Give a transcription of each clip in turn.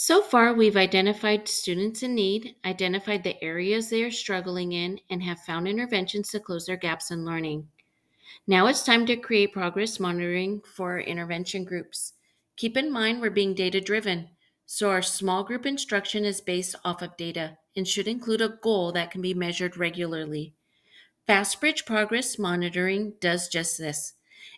So far, we've identified students in need, identified the areas they are struggling in, and have found interventions to close their gaps in learning. Now it's time to create progress monitoring for our intervention groups. Keep in mind we're being data driven, so our small group instruction is based off of data and should include a goal that can be measured regularly. FastBridge Progress Monitoring does just this.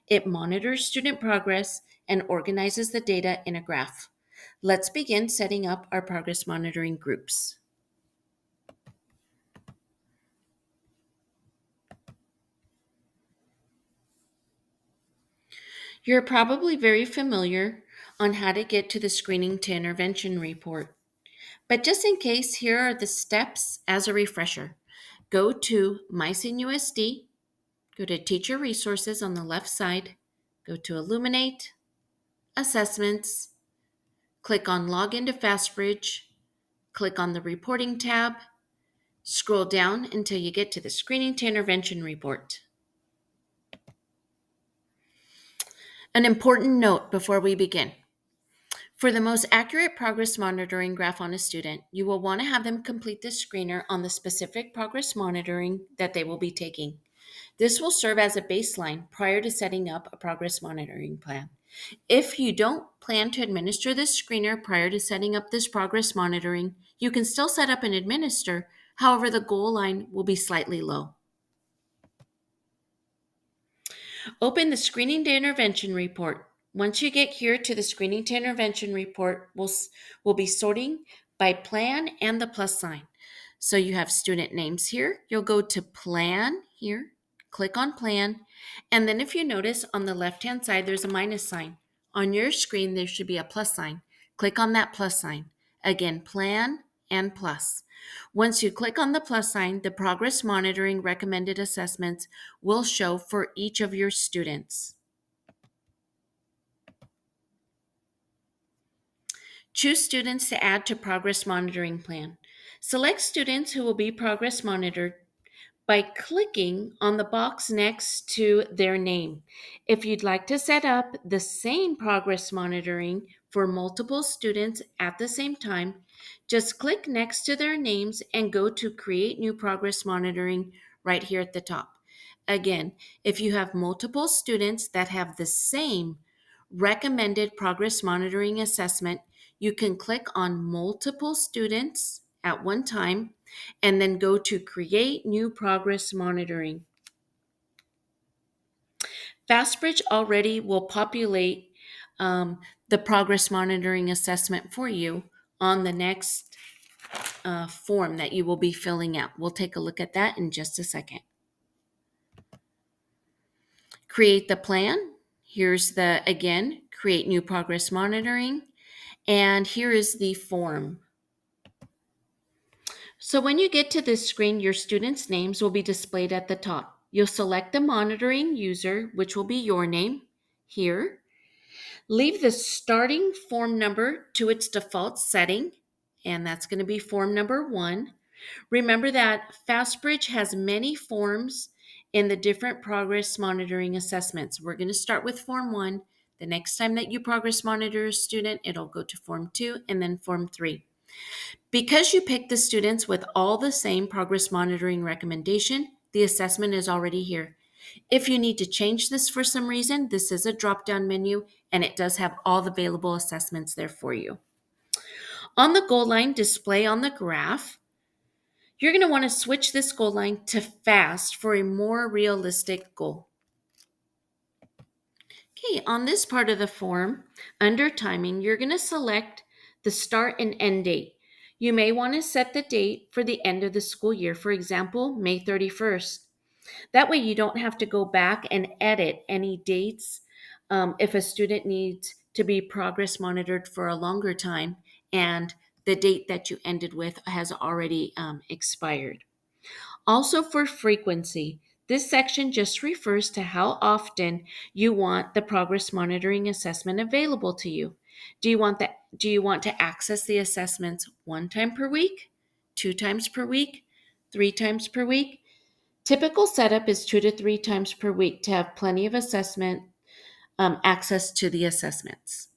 It monitors student progress and organizes the data in a graph. Let's begin setting up our progress monitoring groups. You're probably very familiar on how to get to the screening to intervention report. But just in case, here are the steps as a refresher. Go to MySynUSD, go to Teacher Resources on the left side, go to Illuminate, Assessments, click on Login to FastBridge, click on the Reporting tab, scroll down until you get to the Screening to Intervention report. An important note before we begin. For the most accurate progress monitoring graph on a student, you will want to have them complete the screener on the specific progress monitoring that they will be taking. This will serve as a baseline prior to setting up a progress monitoring plan. If you don't plan to administer this screener prior to setting up this progress monitoring, you can still set up and administer. However, the goal line will be slightly low. Open the Screening to Intervention report. Once you get here to the Screening to Intervention report, we'll be sorting by plan and the plus sign. So you have student names here. You'll go to Plan here, click on Plan, and then if you notice on the left-hand side, there's a minus sign. On your screen, there should be a plus sign. Click on that plus sign. Again, Plan and plus. Once you click on the plus sign, the progress monitoring recommended assessments will show for each of your students. Choose students to add to progress monitoring plan. Select students who will be progress monitored by clicking on the box next to their name. If you'd like to set up the same progress monitoring for multiple students at the same time, just click next to their names and go to Create New Progress Monitoring right here at the top. Again, if you have multiple students that have the same recommended progress monitoring assessment, you can click on multiple students at one time and then go to Create New Progress Monitoring. FastBridge already will populate the progress monitoring assessment for you on the next form that you will be filling out. We'll take a look at that in just a second. Create the plan. Here's the, again, Create New Progress Monitoring. And here is the form. So when you get to this screen, your students' names will be displayed at the top. You'll select the monitoring user, which will be your name here. Leave the starting form number to its default setting, and that's going to be form number 1. Remember that FastBridge has many forms in the different progress monitoring assessments. We're going to start with form 1. The next time that you progress monitor a student, it'll go to form 2 and then form 3. Because you picked the students with all the same progress monitoring recommendation, the assessment is already here. If you need to change this for some reason, this is a drop-down menu and it does have all the available assessments there for you. On the goal line display on the graph, you're going to want to switch this goal line to fast for a more realistic goal. Okay, on this part of the form, under timing, you're going to select the start and end date. You may want to set the date for the end of the school year, for example, May 31st. That way you don't have to go back and edit any dates if a student needs to be progress monitored for a longer time and the date that you ended with has already expired. Also for frequency, this section just refers to how often you want the progress monitoring assessment available to you. Do you want to access the assessments 1 time per week, 2 times per week, 3 times per week? Typical setup is 2 to 3 times per week to have plenty of assessment access to the assessments.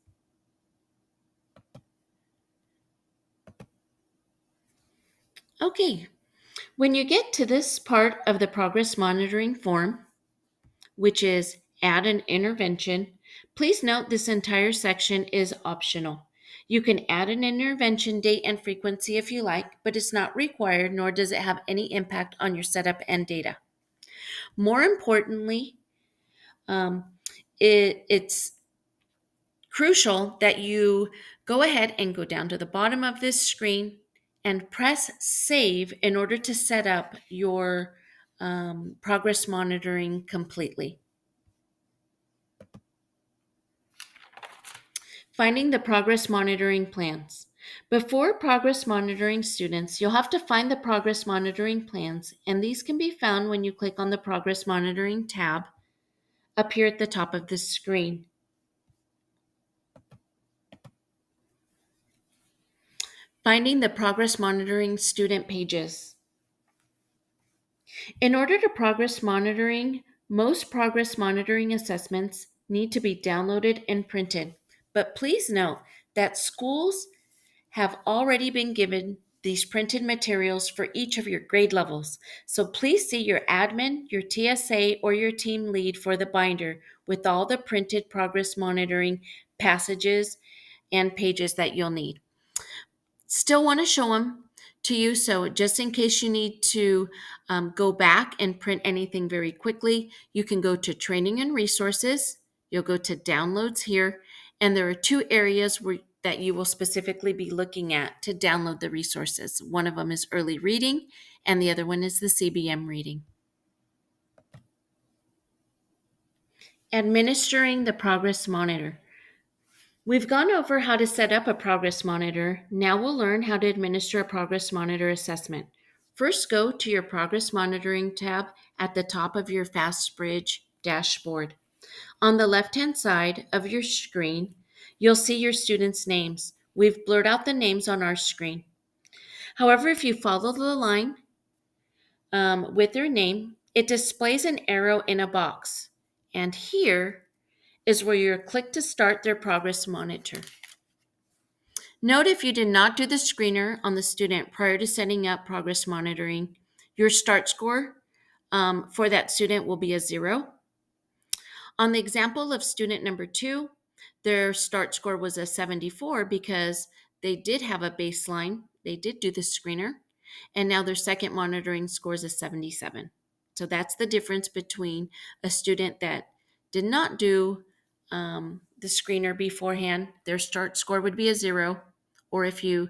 Okay, when you get to this part of the progress monitoring form, which is add an intervention, please note this entire section is optional. You can add an intervention date and frequency if you like, but it's not required, nor does it have any impact on your setup and data. More importantly, um, it's crucial that you go ahead and go down to the bottom of this screen and press save in order to set up your progress monitoring completely. Finding the progress monitoring plans. Before progress monitoring students, you'll have to find the progress monitoring plans, and these can be found when you click on the progress monitoring tab up here at the top of the screen. Finding the progress monitoring student pages. In order to progress monitoring, most progress monitoring assessments need to be downloaded and printed. But please note that schools have already been given these printed materials for each of your grade levels. So please see your admin, your TSA, or your team lead for the binder with all the printed progress monitoring passages and pages that you'll need. Still want to show them to you, so just in case you need to go back and print anything very quickly, you can go to training and resources. You'll go to downloads here, and there are two areas that you will specifically be looking at to download the resources. One of them is early reading, and the other one is the CBM reading. Administering the progress monitor. We've gone over how to set up a progress monitor. Now we'll learn how to administer a progress monitor assessment. First, go to your progress monitoring tab at the top of your FastBridge dashboard. On the left-hand side of your screen, you'll see your students' names. We've blurred out the names on our screen. However, if you follow the line with their name, it displays an arrow in a box. And here is where you click to start their progress monitor. Note if you did not do the screener on the student prior to setting up progress monitoring, your start score for that student will be a 0. On the example of student number 2, their start score was a 74 because they did have a baseline. They did do the screener, and now their second monitoring score is a 77. So that's the difference between a student that did not do the screener beforehand, their start score would be a 0, or if you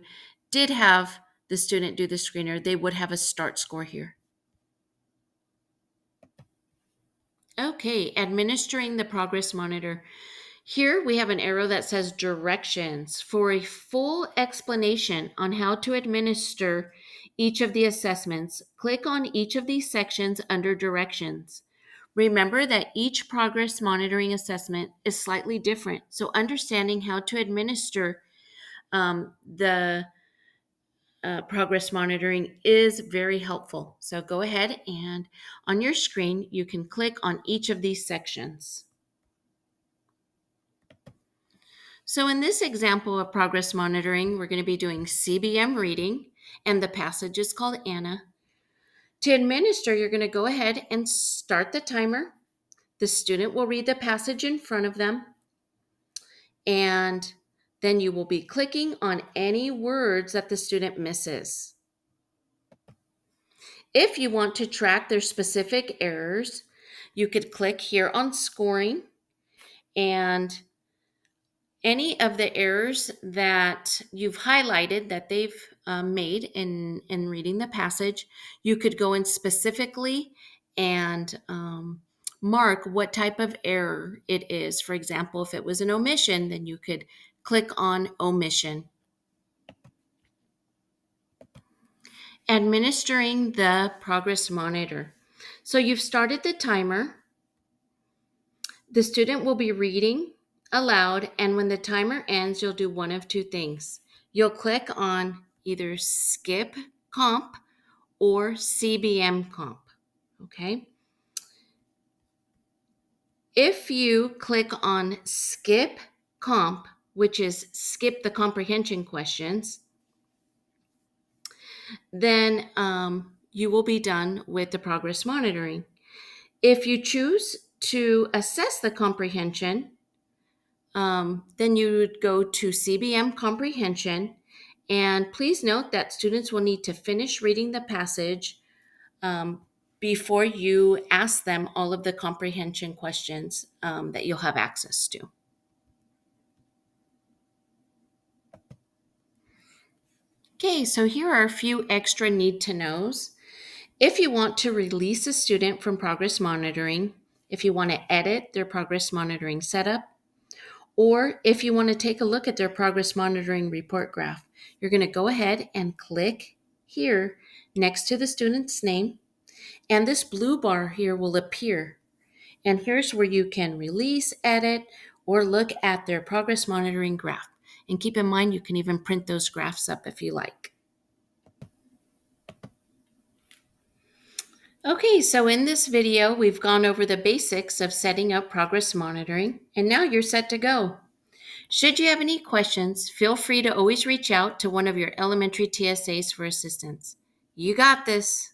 did have the student do the screener, they would have a start score here. Okay, administering the progress monitor. Here we have an arrow that says directions. For a full explanation on how to administer each of the assessments, click on each of these sections under directions. Remember that each progress monitoring assessment is slightly different, so understanding how to administer the progress monitoring is very helpful. So go ahead and on your screen, you can click on each of these sections. So in this example of progress monitoring, we're going to be doing CBM reading, and the passage is called Anna. To administer, you're going to go ahead and start the timer. The student will read the passage in front of them, and then you will be clicking on any words that the student misses. If you want to track their specific errors, you could click here on scoring, and any of the errors that you've highlighted that they've made in reading the passage, you could go in specifically and mark what type of error it is. For example, if it was an omission, then you could click on omission. Administering the progress monitor. So you've started the timer. The student will be reading aloud, and when the timer ends, you'll do one of two things. You'll click on either skip comp or CBM comp, okay? If you click on skip comp, which is skip the comprehension questions, then you will be done with the progress monitoring. If you choose to assess the comprehension, then you would go to CBM comprehension. And please note that students will need to finish reading the passage um, before you ask them all of the comprehension questions that you'll have access to. Okay, so here are a few extra need to knows. If you want to release a student from progress monitoring, if you want to edit their progress monitoring setup, or if you want to take a look at their progress monitoring report graph, you're going to go ahead and click here next to the student's name, and this blue bar here will appear. And here's where you can release, edit, or look at their progress monitoring graph. And keep in mind, you can even print those graphs up if you like. Okay, so in this video, we've gone over the basics of setting up progress monitoring, and now you're set to go. Should you have any questions, feel free to always reach out to one of your elementary TSAs for assistance. You got this.